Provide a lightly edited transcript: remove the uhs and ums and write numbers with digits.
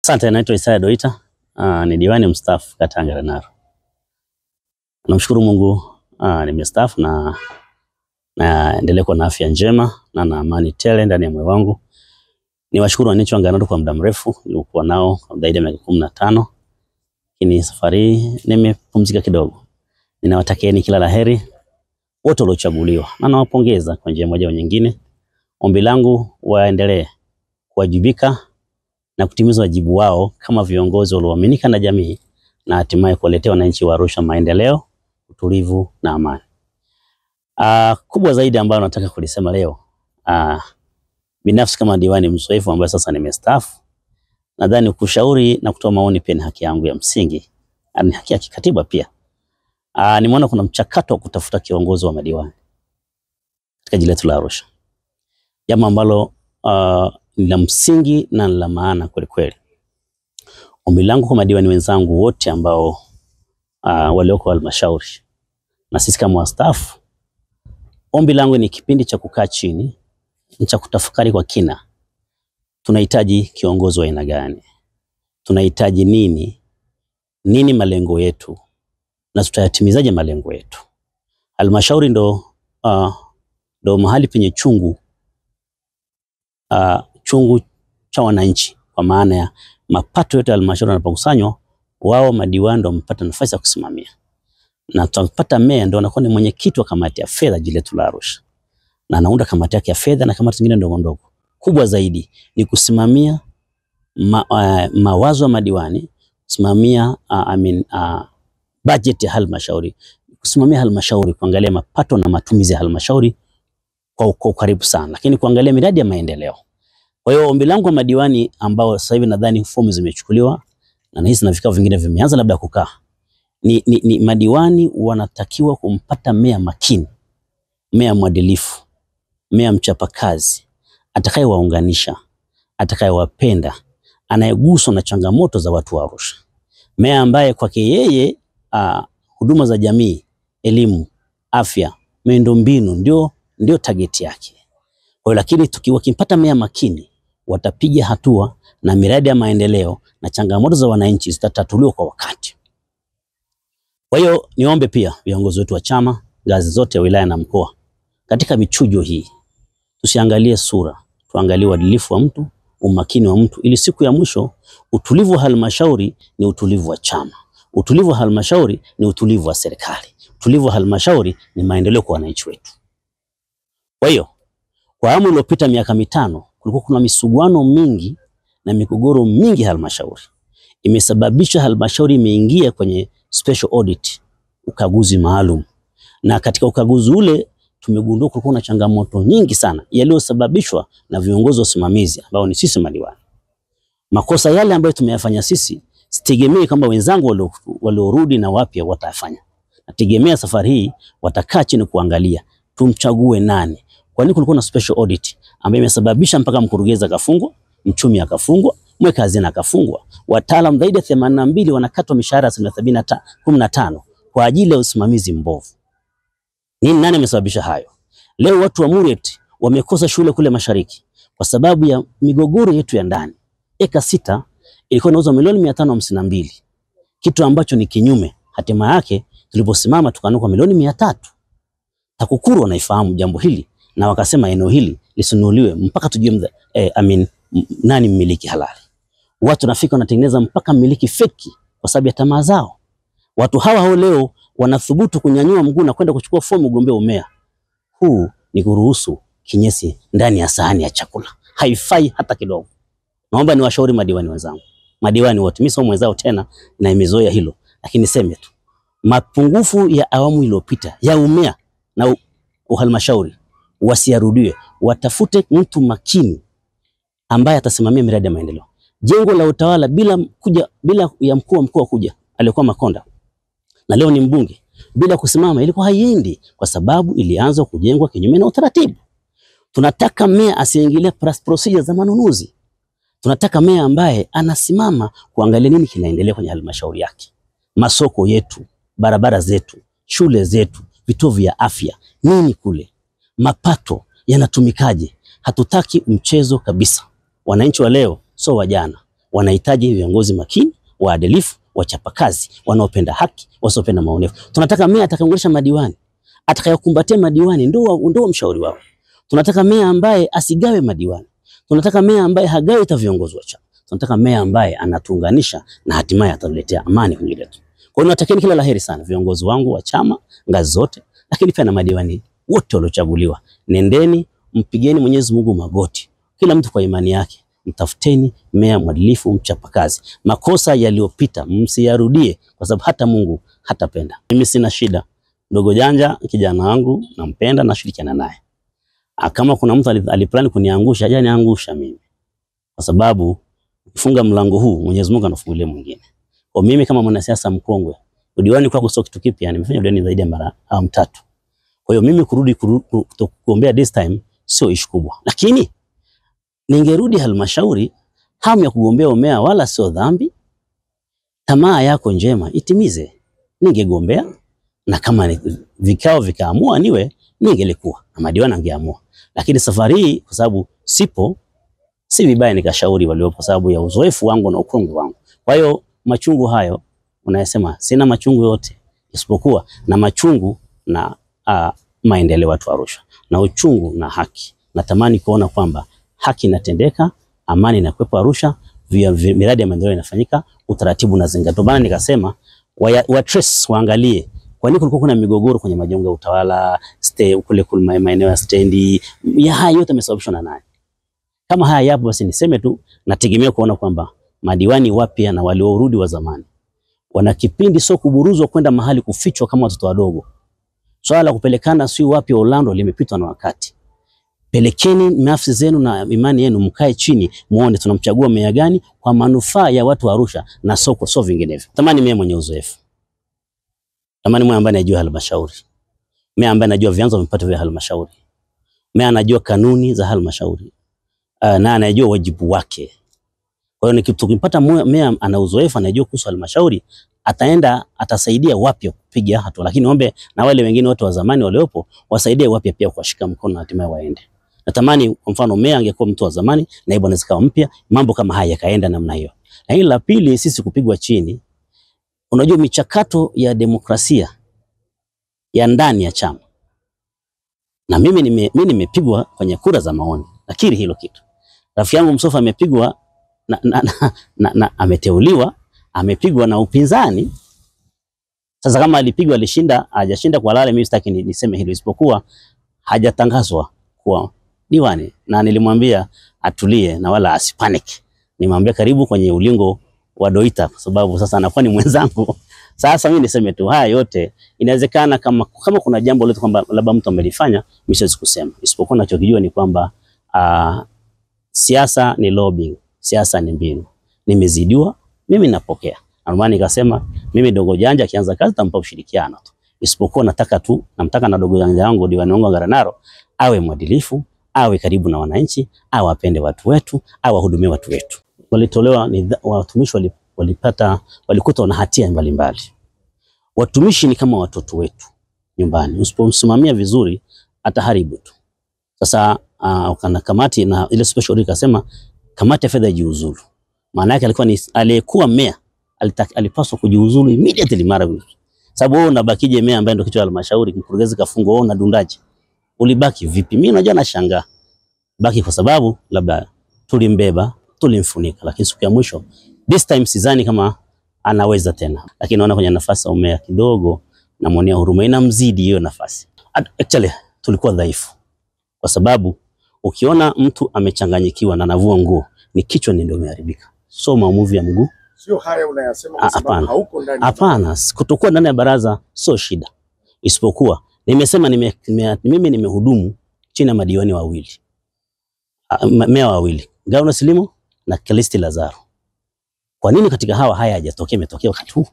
Asante, naitwa Isaya Doita, ni diwani mstaafu kata Ngarenaro. Namshukuru Mungu, nimestaafu na naendelea kuwa na afya njema na na amani tele ndani ya moyo wangu. Niwashukuru wananchi wa Ngarenaro kwa muda mrefu nilikuwa nao kwa zaidi ya miaka 15. Lakini safari nimepumzika kidogo. Ninawatakieni kila laheri wote waliochaguliwa na nawapongeza kwa njia moja au nyingine. Ombi langu waendelee kuwajibika na kutimiza wajibu wao kama viongozi walioaminika na jamii na hatimaye kuwaletea wananchi wa Arusha maendeleo, utulivu na amani. Kubwa zaidi ambayo nataka kulisema leo, binafsi kama diwani mzoefu ambaye sasa nimestaafu, nadhani kushauri na kutoa maoni pia ni haki yangu ya msingi, ni haki ya kikatiba pia. Nimeona kuna mchakato wa kutafuta kiongozi wa madiwani katika jiji letu la Arusha. Jambo ambalo ni la msingi na la maana kweli kweli. Ombi langu kwa madiwani wenzangu wote ambao walioko halmashauri na sisi kama wastaafu, ombi langu ni kipindi cha kukaa chini, cha kutafakari kwa kina. Tunahitaji kiongozi wa aina gani? Tunahitaji nini? Nini malengo yetu? Na tutayatimizaje malengo yetu? Halmashauri ndo mahali penye chungu cha wananchi, kwa maana ya mapato yote ya halmashauri yanapokusanywa, wao madiwani ndo wamepata nafasi ya kusimamia. Na tutapata meya ndo anakuwa ni mwenyekiti wa kamati ya fedha jiji letu la Arusha. Na anaunda kamati yake ya fedha na kamati zingine ndogo ndogo. Kubwa zaidi ni kusimamia mawazo ya madiwani, kusimamia budget ya halmashauri, kusimamia halmashauri, kuangalia mapato na matumizi ya halmashauri kwa karibu sana, lakini kuangalia miradi ya maendeleo. Kwa hiyo ombi langu kwa madiwani ambao sasa hivi nadhani fomu zimechukuliwa na nahisi na vikao vingine vimeanza labda kukaa, ni madiwani wanatakiwa kumpata meya makini, meya mwadilifu, meya mchapakazi, atakayewaunganisha, atakayewapenda, anayeguswa na changamoto za watu wa Arusha. Meya ambaye kwake yeye huduma za jamii, elimu, afya, miundombinu ndio target yake. Kwa hiyo lakini tukimpata meya makini, watapiga hatua na miradi ya maendeleo na changamoto za wananchi zitatatuliwa kwa wakati. Kwa hiyo niombe pia viongozi wetu wa chama ngazi zote ya wilaya na mkoa, katika michujo hii tusiangalie sura, tuangalie uadilifu wa mtu, umakini wa mtu, ili siku ya mwisho utulivu wa halmashauri ni utulivu wa chama, utulivu wa halmashauri ni utulivu wa serikali, utulivu wa halmashauri ni maendeleo kwa wananchi wetu. Kwa hiyo kwa awamu iliyopita miaka 5 kulikuwa kuna misuguano mingi na migogoro mingi halmashauri. Imesababisha halmashauri imeingia kwenye special audit, ukaguzi maalum. Na katika ukaguzi ule tumegundua kulikuwa na changamoto nyingi sana yaliyosababishwa na viongozi wa usimamizi ambao ni sisi madiwani. Makosa yale ambayo tumeyafanya sisi, sitegemei kwamba wenzangu waliorudi na wapya watafanya. Nategemea safari hii watakaa chini kuangalia tumchague nani. Kwa nini kulikuwa na special audit ambayo imesababisha mpaka mkurugenzi akafungwa, mchumi akafungwa, mweka hazina akafungwa, wataalamu zaidi ya 82 wanakatwa mishahara 15 kwa ajili ya usimamizi mbovu. Nani amesababisha hayo? Leo watu wa Muriet wamekosa shule kule mashariki kwa sababu ya migogoro yetu ya ndani. Eka 6 ilikuwa inauzwa milioni 552, kitu ambacho ni kinyume. Hatima yake tuliposimama tukanuka milioni 300. TAKUKURU wanaifahamu jambo hili na wakasema eneo hili lisinunuliwe mpaka tujue nani mmiliki halali. Watu nafika wanatengeneza mpaka mmiliki feki kwa sababu ya tamaa zao. Watu hawa leo wanathubutu kunyanyua mguu na kwenda kuchukua fomu ugombea umea. Huu ni kuruhusu kinyesi ndani ya sahani ya chakula. Haifai hata kidogo. Naomba niwashauri madiwani wenzangu, madiwani wote, mimi sio mwenzao tena na imezoea hilo, lakini niseme tu mapungufu ya awamu iliyopita ya umea na uhalmashauri wasiarudie. Watafute mtu makini ambaye atasimamia miradi ya maendeleo. Jengo la utawala bila ya mkuu wa mkoa kuja, alikuwa Makonda na leo ni mbunge, bila kusimama ilikuwa haiendi kwa sababu ilianza kujengwa kinyume na utaratibu. Tunataka meya asiingilie procedure za manunuzi. Tunataka meya ambaye anasimama kuangalia nini kinaendelea kwenye halmashauri yake. Masoko yetu, barabara zetu, shule zetu, vituo vya afya, nini kule? Mapato yanatumikaje? Hatutaki mchezo kabisa. Wananchi wa leo sio wajana. wanahitaji viongozi makini, waadilifu, wachapakazi, wanaopenda haki, wasiopenda maonevu. Tunataka meya atakayeongelesha madiwani, atakayekumbatia madiwani ndio mshauri wao. Tunataka meya ambaye asigawe madiwani. Tunataka meya ambaye hagawi hata viongozi wa chama. Tunataka meya ambaye anatuunganisha na hatimaye atatuletea amani kwenye letu. Kwa hiyo natakieni kila laheri sana viongozi wangu wa chama ngazi zote, lakini pia na madiwani wote waliochaguliwa. Nendeni mpigeni Mwenyezi Mungu magoti, kila mtu kwa imani yake. Mtafuteni meya mwadilifu, mchapakazi. Makosa yaliyopita msiyarudie, kwa sababu hata Mungu hatapenda. Mimi sina shida. Ndogo Janja kijana wangu, nampenda na shirikiana naye. Kama kuna mtu aliplani kuniangusha, haja niangusha mimi. Kwa sababu ukifunga mlango huu, Mwenyezi Mungu anafungulia mwingine. Kwa mimi kama mwanasiasa mkongwe, udiwani kwako sio kitu kipya, nimefanya udiwani zaidi ya mara 3. Kwa hiyo mimi kurudi kuombea this time sio ishu kubwa. Lakini ningerudi halmashauri, hamu ya kugombea umea wala sio dhambi. Tamaa yako njema itimize. Ningegombea, na kama vikao vikaamua niwe, ningelikuwa na madiwani angeamua. Lakini safari hii kwa sababu sipo, si vibaya nikashauri waliopo kwa sababu ya uzoefu wangu na ukongwe wangu. Kwa hiyo machungu hayo unayesema, sina machungu yote isipokuwa na machungu na maendeleo watu Arusha, na uchungu na haki. Natamani kuona kwamba haki inatendeka, amani inakuwepo Arusha, miradi ya maendeleo inafanyika, utaratibu na zingato. Bana nikasema wa trace waangalie kwa nini kulikuwa kuna migogoro kwenye majengo ya utawala, kule maeneo ya stendi, ya haya yote yamesababishwa na nani? Kama haya yapo basi niseme tu, nategemea kuona kwamba madiwani wapya na waliorudi wa zamani wana kipindi, sio kuburuzwa kwenda mahali kufichwa kama watoto wadogo. Swala la kupelekana si wapi Orlando limepitwa na wakati. Pelekeni nafsi zenu na imani yenu, mkae chini muone tunamchagua meya gani kwa manufaa ya watu wa Arusha na soko, sio vinginevyo. Tamani meya mwenye uzoefu. Tamani meya ambaye anajua halmashauri. Meya ambaye anajua vyanzo vya mapato vya halmashauri. Meya anajua kanuni za halmashauri. Na anajua wajibu wake. Kwa hiyo tukimpata meya ana uzoefu, anajua kuhusu halmashauri, atasaidia wapya kupiga hatua. Lakini ombe na wale wengine wote wa zamani waliopo wasaidie wapya pia kuwashika mkono na hatimaye waende. Natamani kwa mfano meya angekuwa mtu wa zamani, naibu anaweza kuwa mpya, mambo kama haya yakaenda namna hiyo. Lakini la pili, sisi kupigwa chini. Unajua michakato ya demokrasia ya ndani ya chama. Na mimi nimepigwa kwenye kura za maoni. Nakiri hilo kitu. Rafiki yangu Msofa amepigwa na ameteuliwa, amepigwa na upinzani. Sasa kama alipigwa alishinda, hajashinda kwa halali, mimi sitaki niseme hilo, isipokuwa hajatangazwa kwa diwani, na nilimwambia atulie na wala asipanic. Nimwambia karibu kwenye ulingo wa Doita, kwa sababu sasa anakuwa ni mwenzangu. Sasa mimi niseme tu haya yote inawezekana kama kuna jambo lolote kwamba labda mtu amelifanya, mimi siwezi kusema, isipokuwa nachokijua ni kwamba siasa ni lobbying, siasa ni mbinu. Nimezidiwa, mimi napokea. Armani nikasema mimi Dogo Janja akianza kazi tampa ushirikiano tu. Isipokuwa namtaka na Dogo Janja wangu diwani wangu Ngaranaro awe mwadilifu, awe karibu na wananchi, awe apende watu wetu, awe wahudumie watu wetu. Walitolewa watumishi walikuta na hatia mbalimbali. Watumishi ni kama watoto wetu nyumbani. Usipomsimamia vizuri ataharibu tu. Sasa kana kamati na ile special order ikasema kamati ya fedha ijiuzulu. Maana yake alikuwa ni aliyekuwa meya alipaswa kujiuzulu immediately mara moja. Sababu wewe unabakije meya ambaye ndio kichwa cha halmashauri, mkurugenzi kafungwa, wewe unadundaje? Ulibaki vipi? Mimi unajua nashangaa. Baki kwa sababu labda tulimbeba, tulimfunika, lakini siku ya mwisho this time sidhani kama anaweza tena. Lakini naona kwenye nafasi ya umeya kidogo namuonea huruma, inamzidi hiyo nafasi. Actually tulikuwa dhaifu. Kwa sababu ukiona mtu amechanganyikiwa na anavua nguo, ni kichwa ndio imeharibika. So maumivu ya mguu. Sio haya unayasema kwa sababu hauko ndani. Hapana, kutokuwa ndani ya baraza sio shida. Isipokuwa nimesema mimi nimehudumu chini ya madiwani wawili. Meya wawili, Gavana Silimo na Calisti Lazaro. Kwa nini katika haya hajatokea, imetokea wakati huu?